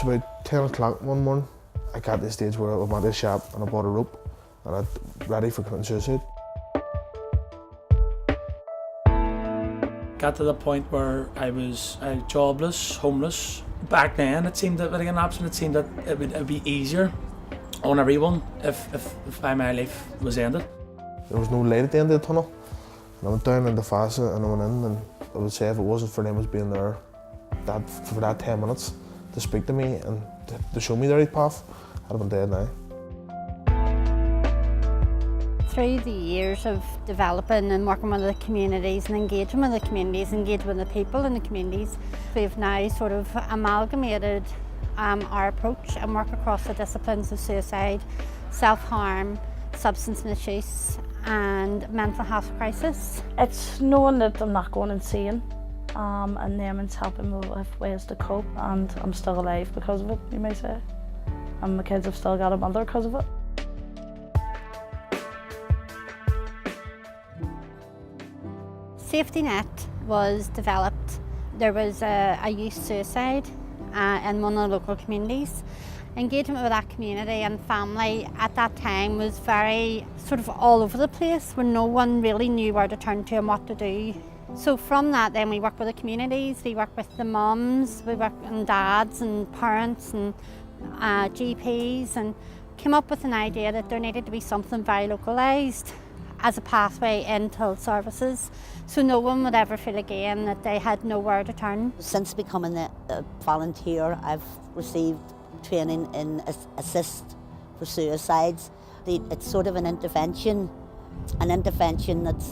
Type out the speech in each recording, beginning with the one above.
was about 10 o'clock one morning. I got to the stage where I went to the shop and I bought a rope and I was ready for committing suicide. Got to the point where I was jobless, homeless. Back then it seemed that with an option, it seemed that it would be easier on everyone if my life was ended. There was no light at the end of the tunnel. And I went down into FASA and I went in, and I would say if it wasn't for them as being there for that 10 minutes to speak to me and to show me the right path, I'd have been dead now. Through the years of developing and working with the communities and engaging with the communities, engaging with the people in the communities, we've now sort of amalgamated our approach and work across the disciplines of suicide, self-harm, substance misuse and mental health crisis. It's knowing that I'm not going insane and then it's helping me with ways to cope, and I'm still alive because of it, you may say. And my kids have still got a mother because of it. Safety Net was developed. There was a youth suicide in one of the local communities. Engagement with that community and family at that time was very sort of all over the place, where no one really knew where to turn to and what to do. So from that then we work with the communities, we work with the mums, we work with dads and parents and GPs, and came up with an idea that there needed to be something very localised as a pathway into services, so no one would ever feel again that they had nowhere to turn. Since becoming a volunteer, I've received training in assist for suicides. It's sort of an intervention that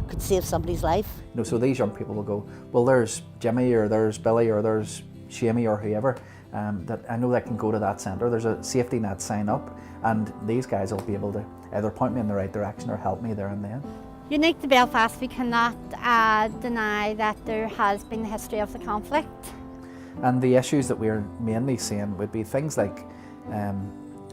could save somebody's life. You know, so these young people will go, well, there's Jimmy or there's Billy or there's Shamey or whoever, that I know they can go to that centre. There's a safety net sign up, and these guys will be able to either point me in the right direction or help me there and then. Unique to Belfast, we cannot deny that there has been a history of the conflict. And the issues that we're mainly seeing would be things like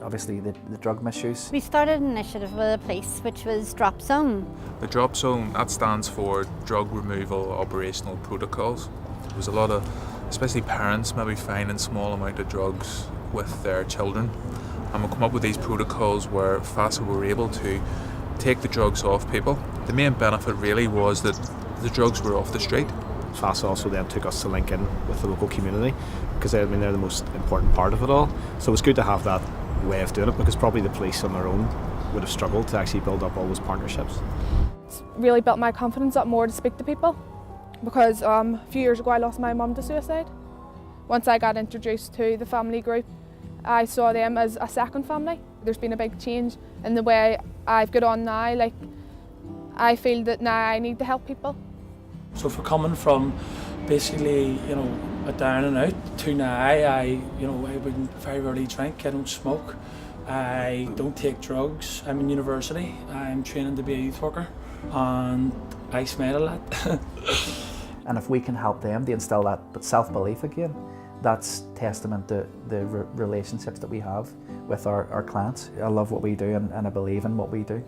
obviously the drug misuse. We started an initiative with the police which was Drop Zone. The Drop Zone, that stands for Drug Removal Operational Protocols. There was a lot of, especially parents, maybe finding small amount of drugs with their children. And we'll come up with these protocols where FASA were able to take the drugs off people. The main benefit really was that the drugs were off the street. FASA also then took us to link in with the local community, because they're the most important part of it all. So it's good to have that way of doing it, because probably the police on their own would have struggled to actually build up all those partnerships. It's really built my confidence up more to speak to people, because a few years ago I lost my mum to suicide. Once I got introduced to the family group, I saw them as a second family. There's been a big change in the way I've got on now. Like, I feel that now I need to help people. So for coming from basically, you know, a down and out to now, I wouldn't very rarely drink, I don't smoke, I don't take drugs, I'm in university, I'm training to be a youth worker, and I smile a lot. And if we can help them to instill that self-belief again, that's testament to the relationships that we have with our clients. I love what we do and I believe in what we do.